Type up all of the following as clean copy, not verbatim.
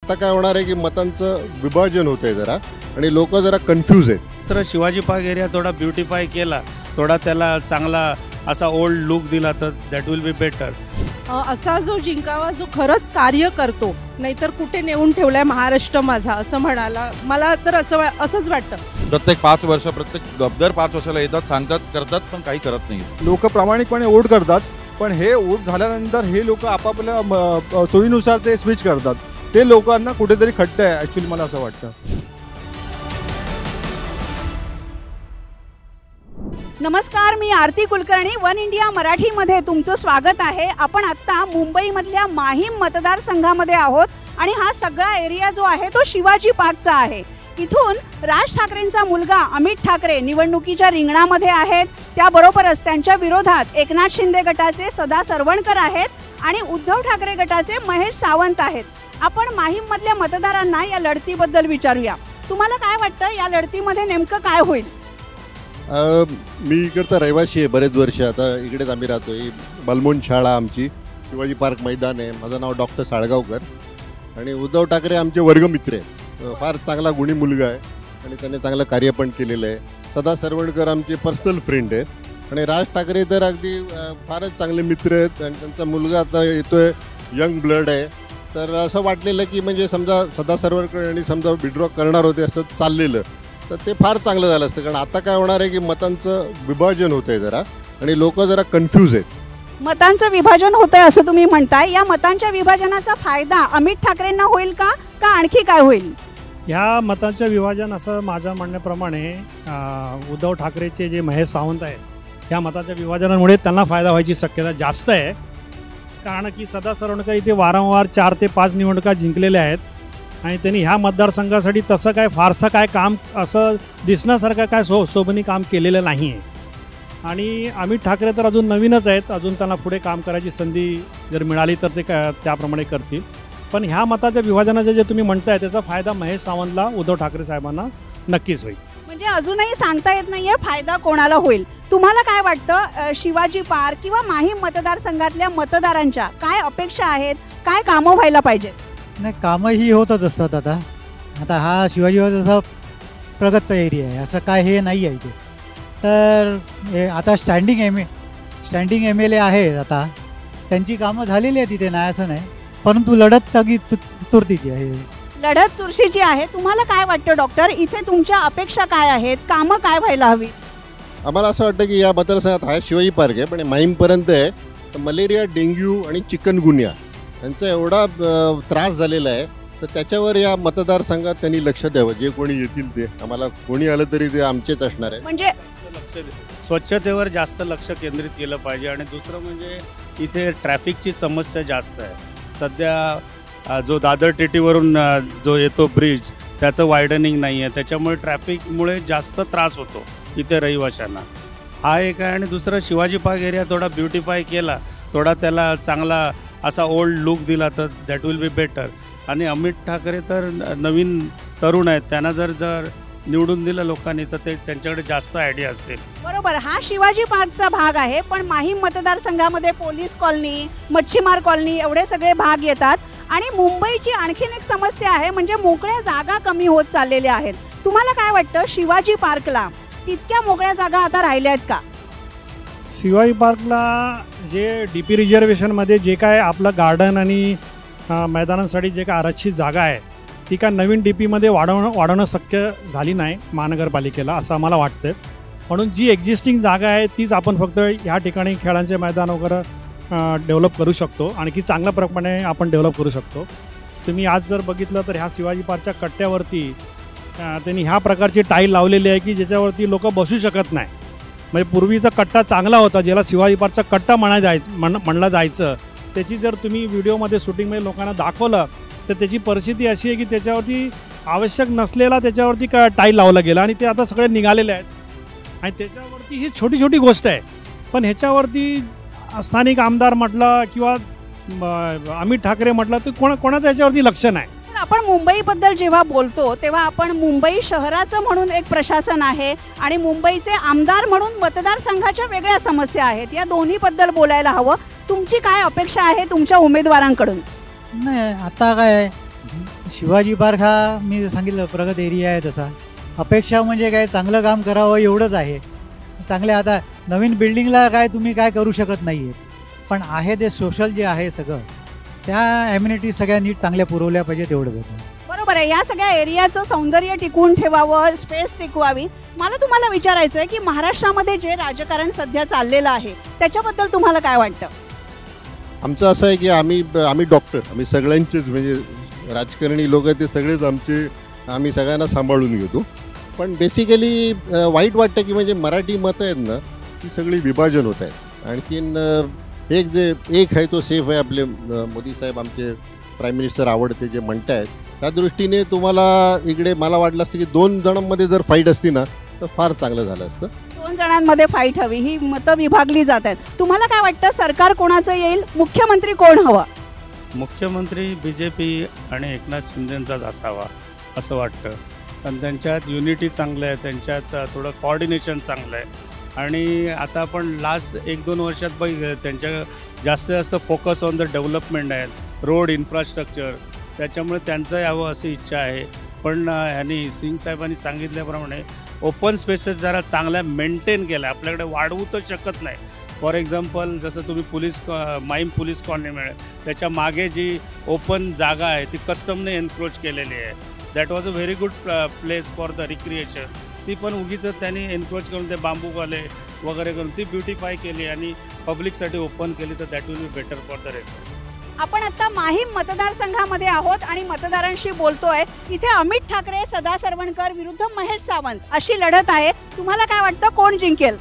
आता काय होणार आहे की मतांचं विभाजन होत आहे जरा आणि लोक जरा कन्फ्यूज आहेत। तर शिवाजी पार्क एरिया थोडा ब्युटिफाय केला, थोडा त्याला चांगला असा ओल्ड लुक दिला तर दॅट विल बी बेटर। असा जो जिंकावा जो खरंच कार्य करतो, नाहीतर कुठे नेऊन ठेवलाय महाराष्ट्र माझा असं म्हणाला, मला तर असंच वाटतं। प्रत्येक 5 वर्ष प्रत्येक दर 5 वर्षाला येतात, सांगतात, करतात, पण काही करत नाही। लोक प्रामाणिकपणे वोट करतात, पण हे वोट झाल्यानंतर हे लोक आपापल्या सोयीनुसार ते स्विच करतात। ते लोकांना कुठेतरी खट्ट आहे ॲक्च्युली, मला असं वाटतं। नमस्कार, मी आरती कुलकर्णी, वन इंडिया मराठीमध्ये तुमचं स्वागत आहे। आपण आत्ता मुंबईमधल्या माहीम मतदारसंघामध्ये आहोत आणि हा सगळा एरिया जो आहे तो शिवाजी पार्कचा आहे। इथून राज ठाकरेंचा मुलगा अमित ठाकरे निवडणुकीच्या रिंगणामध्ये आहेत, त्याबरोबरच त्यांच्या विरोधात एकनाथ शिंदे गटाचे सदा सरवणकर आहेत आणि उद्धव ठाकरे गटाचे महेश सावंत आहेत। आपण माहीममधल्या मतदारांना या लढतीबद्दल विचारूया। तुम्हाला काय वाटतं, या लढतीमध्ये नेमकं काय होईल? मी इकडचा रहिवासी आहे, बरेच वर्ष आता इकडेच आम्ही राहतो। ही बलमोन शाळा आमची, शिवाजी पार्क मैदान आहे। माझं नाव डॉक्टर साळगावकर आणि उद्धव ठाकरे आमचे वर्गमित्र आहेत। फार चांगला गुणी मुलगा आहे आणि त्याने चांगलं कार्य पण केलेलं आहे। सदा सरवणकर आमचे पर्सनल फ्रेंड आहेत आणि राज ठाकरे तर अगदी फारच चांगले मित्र आहेत आणि त्यांचा मुलगा आता येतोय, यंग ब्लड आहे। तर असं वाटलेलं की म्हणजे समजा सदा सरवणकर आणि समजा विड्रॉ करणार होते असं चाललेलं तर ते फार चांगलं झालं असतं, कारण आता काय होणार आहे की मतांचं विभाजन होत आहे जरा आणि लोक जरा कन्फ्यूज आहेत। मतांचं विभाजन होतंय असं तुम्ही म्हणताय, या मतांच्या विभाजनाचा फायदा अमित ठाकरेंना होईल का आणखी काय होईल? ह्या मतांचं विभाजन असं माझ्या म्हणण्याप्रमाणे उद्धव ठाकरेचे जे महेश सावंत आहेत, ह्या मतांच्या विभाजनामुळे त्यांना फायदा व्हायची शक्यता जास्त आहे। कारण की सदा सरवणकर इथे वारंवार 4 ते 5 निवडणुका जिंकलेल्या आहेत आणि त्यांनी ह्या मतदारसंघासाठी तसं काय फारसं काय काम असं दिसण्यासारखं काय शोभनी काम केलेलं नाही आहे। आणि अमित ठाकरे तर अजून नवीनच आहेत, अजून त्यांना पुढे काम करायची संधी जर मिळाली तर ते त्याप्रमाणे करतील। पण ह्या मताच्या विभाजनाचे जे तुम्ही म्हणताय त्याचा फायदा महेश सावंतला, उद्धव ठाकरे साहेबांना नक्कीच होईल। म्हणजे अजूनही सांगता येत नाहीये फायदा कोणाला होईल। तुम्हाला काय वाटतं, शिवाजी पार्क किंवा माहीम मतदारसंघातल्या मतदारांच्या काय अपेक्षा आहेत, काय कामं व्हायला पाहिजेत? नाही, कामं ही होतच असतात। आता हा शिवाजी जसा प्रगत एरिया आहे, असं काय हे नाही आहे इथे। तर आता स्टँडिंग एम एल ए आहेत, आता त्यांची कामं झालेली आहेत तिथे, नाही असं नाही, परंतु लढत तगी तुर्तीची आहे, लढत चुरशीची आहे। तुम्हाला काय वाटतं डॉक्टर, इथे तुमच्या अपेक्षा काय आहेत, कामं काय व्हायला हवी? आम्हाला असं वाटतं की या मतदारसंघात हा शिवाजी पार्क आहे पण माहीमपर्यंत आहे तर मलेरिया, डेंग्यू आणि चिकनगुनिया यांचा एवढा त्रास झालेला आहे तर त्याच्यावर या मतदारसंघात त्यांनी लक्ष द्यावं। जे कोणी येतील ते, आम्हाला कोणी आलं तरी ते आमचेच असणार आहे। म्हणजे स्वच्छतेवर जास्त लक्ष केंद्रित केलं पाहिजे आणि दुसरं म्हणजे इथे ट्रॅफिकची समस्या जास्त आहे। सध्या जो दादर टीटीवरून जो येतो ब्रिज त्याचं वायडनिंग नाही आहे, त्याच्यामुळे ट्रॅफिकमुळे जास्त त्रास होतो इथे रहिवाशांना। हा एक आहे आणि दुसरं शिवाजी पार्क एरिया थोडा ब्युटिफाय केला, थोडा त्याला चांगला असा ओल्ड लुक दिला तर दॅट विल बी बेटर। आणि अमित ठाकरे तर नवीन तरुण आहेत, त्यांना जर निवडून दिलं लोकांनी तर ते त्यांच्याकडे जास्त आयडिया असतील। बरोबर, हा शिवाजी पार्कचा भाग आहे, पण माहीम मतदारसंघामध्ये पोलीस कॉलनी, मच्छीमार कॉलनी एवढे सगळे भाग येतात आणि मुंबईची आणखीन एक समस्या आहे म्हणजे मोकळ्या जागा कमी होत चाललेल्या आहेत। तुम्हाला काय वाटतं, शिवाजी पार्कला तितक्या मोकळ्या जागा आता राहिल्या आहेत का? शिवाजी पार्कला जे DP रिझर्वेशनमध्ये जे काय आपलं गार्डन आणि मैदानांसाठी जे काय आरक्षित जागा आहे ती काय नवीन DPमध्ये वाढवणं शक्य झाली नाही महानगरपालिकेला, असं आम्हाला वाटतं। म्हणून जी एक्झिस्टिंग जागा आहे तीच आपण फक्त ह्या ठिकाणी खेळांचे मैदान वगैरे डेव्हलप करू शकतो, आणखी चांगल्या प्रमाणे आपण डेव्हलप करू शकतो। तुम्ही आज जर बघितलं तर ह्या शिवाजी पार्कच्या कट्ट्यावरती त्यांनी ह्या प्रकारची टाईल लावलेली आहे की ज्याच्यावरती लोक बसू शकत नाही। म्हणजे पूर्वीचा कट्टा चांगला होता, ज्याला शिवाजी पार्कचा कट्टा म्हणलं जायचं, त्याची जर तुम्ही व्हिडिओमध्ये शूटिंगमध्ये लोकांना दाखवलं तर त्याची परिस्थिती अशी आहे की त्याच्यावरती आवश्यक नसलेला त्याच्यावरती टाईल लावला गेला आणि ते आता सगळे निघालेले आहेत आणि त्याच्यावरती ही छोटी छोटी गोष्ट आहे। पण ह्याच्यावरती स्थानिक आमदार म्हटलं किंवा अमित ठाकरे म्हटलं तर कोणाचं ह्याच्यावरती लक्ष नाही। आपण मुंबईबद्दल जेव्हा बोलतो तेव्हा आपण मुंबई शहराचं म्हणून एक प्रशासन आहे आणि मुंबईचे आमदार म्हणून मतदारसंघाच्या वेगळ्या समस्या आहेत, या दोन्हीबद्दल बोलायला हवं। तुमची काय अपेक्षा आहे तुमच्या उमेदवारांकडून? नाही, आता काय शिवाजी पार्क हा मी सांगितलं प्रगत एरिया आहे. तसा अपेक्षा म्हणजे काय, चांगलं काम करावं एवढंच आहे. चांगले आता नवीन बिल्डिंगला काय तुम्ही काय करू शकत नाही आहे, पण आहे ते सोशल जे आहे सगळं, त्या ॲम्युनिटी सगळ्या नीट चांगल्या पुरवल्या पाहिजेत एवढंच होतं. बरोबर आहे. या सगळ्या एरियाचं सौंदर्य टिकवून ठेवावं, स्पेस टिकवावी. मला तुम्हाला विचारायचं आहे की महाराष्ट्रामध्ये जे राजकारण सध्या चाललेलं आहे त्याच्याबद्दल तुम्हाला काय वाटतं? आमचं असं आहे की आम्ही डॉक्टर, आम्ही सगळ्यांचेच म्हणजे राजकारणी लोक ते सगळेच आम्ही सगळ्यांना सांभाळून घेतो. पण बेसिकली वाईट वाटतं की म्हणजे मराठी मतं आहेत ना, ती सगळी विभाजन होत आहेत. आणखीन एक आहे तो सेफ आहे. आपले मोदी साहेब आमचे प्राईम मिनिस्टर आवडते जे म्हणत आहेत, त्या दृष्टीने तुम्हाला इकडे मला वाटलं असतं की 2 जणांमध्ये जर फाईट असती ना तर फार चांगलं झालं असतं. 2 जणांमध्ये फाईट हवी, ही मतं विभागली जात आहेत. तुम्हाला काय वाटतं, सरकार कोणाचं येईल, मुख्यमंत्री कोण हवा? मुख्यमंत्री BJP आणि एकनाथ शिंदेंचाच असावा असं वाटतं. कारण त्यांच्यात युनिटी चांगलं आहे, त्यांच्यात थोडं कॉर्डिनेशन चांगलं आहे. आणि आता आपण लास्ट 1-2 वर्षात बघितलं त्यांच्या जास्त फोकस ऑन द डेव्हलपमेंट आहे, रोड इन्फ्रास्ट्रक्चर, त्याच्यामुळे त्यांचं यावं अशी इच्छा आहे. पण ह्यांनी सिंग साहेबांनी सांगितल्याप्रमाणे ओपन स्पेसेस जरा चांगल्या मेंटेन केल्या, आपल्याकडे वाढवू तर शकत नाही. फॉर एक्झाम्पल जसं तुम्ही माहीम पोलीस कॉलनी मिळेल, त्याच्या मागे जी ओपन जागा आहे ती कस्टमने एन्क्रोच केलेली आहे. That was a very good place for the recreation. ती पण उगीच त्यांनी एन्क्रोच करून ते बांबूवाले वगैरे करून ती ब्युटिफाय केली आणि पब्लिकसाठी ओपन केली, तर that will be better for the rest. आपण आता माहीम मतदारसंघामध्ये आहोत आणि मतदारांशी बोलतोय. इथे अमित ठाकरे, सदा सरवणकर विरुद्ध महेश सावंत अशी लढत आहे. तुम्हाला काय वाटतं, कोण जिंकेल?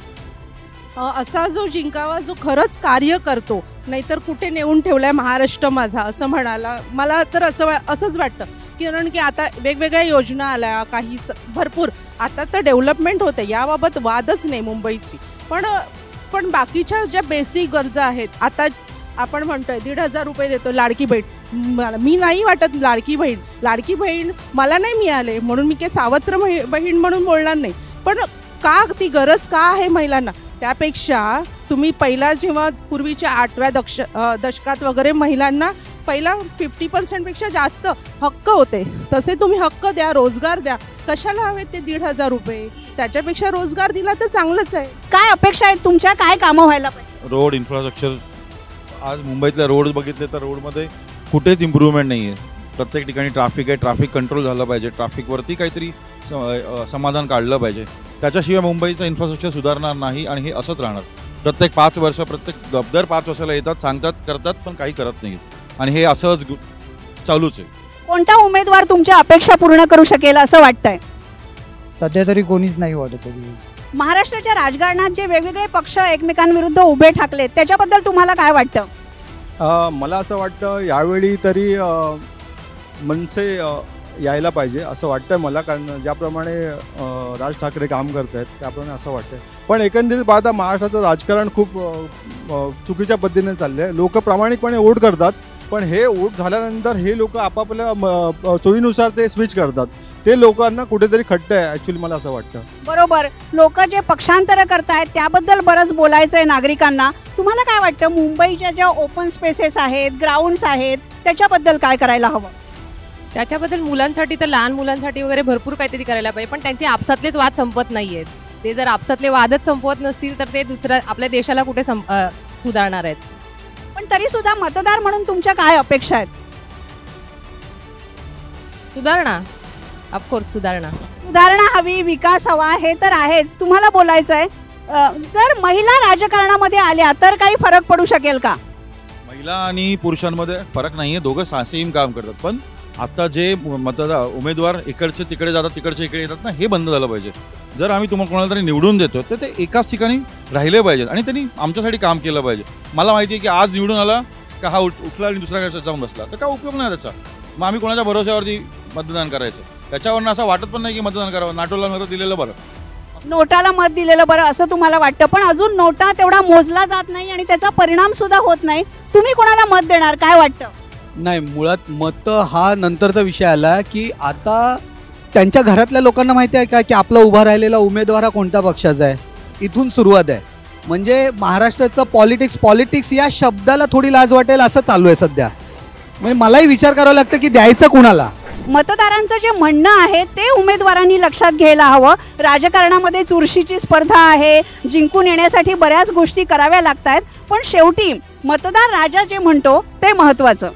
असा जो जिंकावा जो खरंच कार्य करतो, नाहीतर कुठे नेऊन ठेवलाय महाराष्ट्र माझा असं म्हणाला मला तर असंच वाटतं. कारण की आता वेगवेगळ्या योजना आल्या, काही भरपूर आता तर डेव्हलपमेंट होते, याबाबत वादच नाही मुंबईची. पण बाकीच्या ज्या बेसिक गरजा आहेत, आता आपण म्हणतोय 1,500 रुपये देतो लाडकी बहीण, मी नाही वाटत लाडकी बहीण मला नाही मिळाले म्हणून मी काही सावत्र बहीण म्हणून बोलणार नाही. पण का ती गरज का आहे महिलांना, त्यापेक्षा तुम्ही पहिला जेव्हा पूर्वीच्या 8व्या दशकात वगैरे महिलांना पहिला 50% पेक्षा जास्त हक्क होते, तसे तुम्ही हक्क द्या, रोजगार द्या. कशाला हवे ते 1,500 रुपये? त्याच्यापेक्षा रोजगार दिला तर चांगलंच आहे. काय अपेक्षा आहेत तुमच्या, काय कामं व्हायला पाहिजे? रोड इन्फ्रास्ट्रक्चर, आज मुंबईतले रोड बघितले तर रोडमध्ये कुठेच इम्प्रूव्हमेंट नाही आहे. प्रत्येक ठिकाणी ट्रॅफिक आहे, ट्रॅफिक कंट्रोल झालं पाहिजे, ट्रॅफिकवरती काहीतरी समाधान काढलं पाहिजे. त्याच्याशिवाय मुंबईचं इन्फ्रास्ट्रक्चर सुधारणार नाही आणि हे असंच राहणार. प्रत्येक 5 वर्ष दर 5 वर्षाला येतात, सांगतात, करतात, पण काही करत नाही. आणि हे असंच चालूच आहे. कोणता उमेदवार तुमच्या अपेक्षा पूर्ण करू शकेल असं वाटतंय? सध्या तरी कोणीच नाही वाटत. महाराष्ट्राच्या राजकारणात जे वेगवेगळे पक्ष एकमेकांविरुद्ध उभे ठाकलेत त्याच्याबद्दल तुम्हाला काय वाटतं? मला असं वाटतं यावेळी तरी मनसे यायला पाहिजे असं वाटतंय मला. कारण ज्याप्रमाणे राज ठाकरे काम करत आहेत त्याप्रमाणे असं वाटतंय. पण एकंदरीत पाहता महाराष्ट्राचं राजकारण खूप चुकीच्या पद्धतीने चाललं आहे. लोक प्रामाणिकपणे वोट करतात, पण हे वोट झाल्यानंतर हे लोक आपापल्या सोयीनुसार ते स्विच करतात. ते लोकांना कुठेतरी खट्ट आहे ॲक्च्युली, मला असं वाटतं. बरोबर. लोक जे पक्षांतर करतायत त्याबद्दल बरंच बोलायचं आहे नागरिकांना. तुम्हाला काय वाटतं, मुंबईच्या ज्या ओपन स्पेसेस आहेत, ग्राउंड्स आहेत, त्याच्याबद्दल काय करायला हवं? त्याच्याबद्दल मुलांसाठी तर लहान मुलांसाठी वगैरे भरपूर काहीतरी करायला पाहिजे. पण त्यांचे आपसातलेच वाद संपत नाही आहेत. ते जर आपसातले वादच संपवत नसतील तर ते दुसऱ्या आपल्या देशाला कुठे सुधारणार आहेत? पण तरी सुद्धा मतदार म्हणून तुमच्या काय अपेक्षा आहेत? सुधारणा, ऑफकोर्स सुधारणा हवी, विकास हवा, हे तर आहेच. तुम्हाला बोलायचं आहे, जर महिला राजकारणामध्ये आल्या तर काही फरक पडू शकेल का? महिला आणि पुरुषांमध्ये फरक नाही आहे, दोघं सेम काम करतात. पण आता जे उमेदवार इकडचे तिकडे जातात, तिकडचे इकडे येतात ना, हे बंद झालं पाहिजे. जर आम्ही तुम्हाला कोणाला तरी निवडून देतो तर ते एकाच ठिकाणी राहिले पाहिजेत आणि त्यांनी आमच्यासाठी काम केलं पाहिजे. मला माहिती आहे की आज निवडून आला का हा उठला आणि दुसऱ्याकडे जाऊन बसला तर काय उपयोग नाही त्याचा. मग आम्ही कोणाच्या भरोश्यावरती मतदान करायचं? त्याच्यावरनं असं वाटत पण नाही की मतदान करावं. नाटोला मत दिलेलं बरं, नोटाला मत दिलेलं बरं असं तुम्हाला वाटतं. पण अजून नोटा तेवढा मोजला जात नाही आणि त्याचा परिणाम सुद्धा होत नाही. तुम्ही कोणाला मत देणार, काय वाटतं? नाही, मुळात मत हा नंतरचा विषय आला की आता त्यांच्या घरातल्या लोकांना माहिती आहे का की आपला उभा राहिलेला उमेदवार हा कोणत्या पक्षाचा आहे. इथून सुरुवात आहे. म्हणजे महाराष्ट्राचं पॉलिटिक्स या शब्दाला थोडी लाज वाटेल असं चालू आहे सध्या. म्हणजे मलाही विचार करावा लागतं की द्यायचं कुणाला. मतदारांचं जे म्हणणं आहे ते उमेदवारांनी लक्षात घ्यायला हवं. राजकारणामध्ये चुरशीची स्पर्धा आहे, जिंकून येण्यासाठी बऱ्याच गोष्टी कराव्या लागतात, पण शेवटी मतदार राजा जे म्हणतो ते महत्त्वाचं.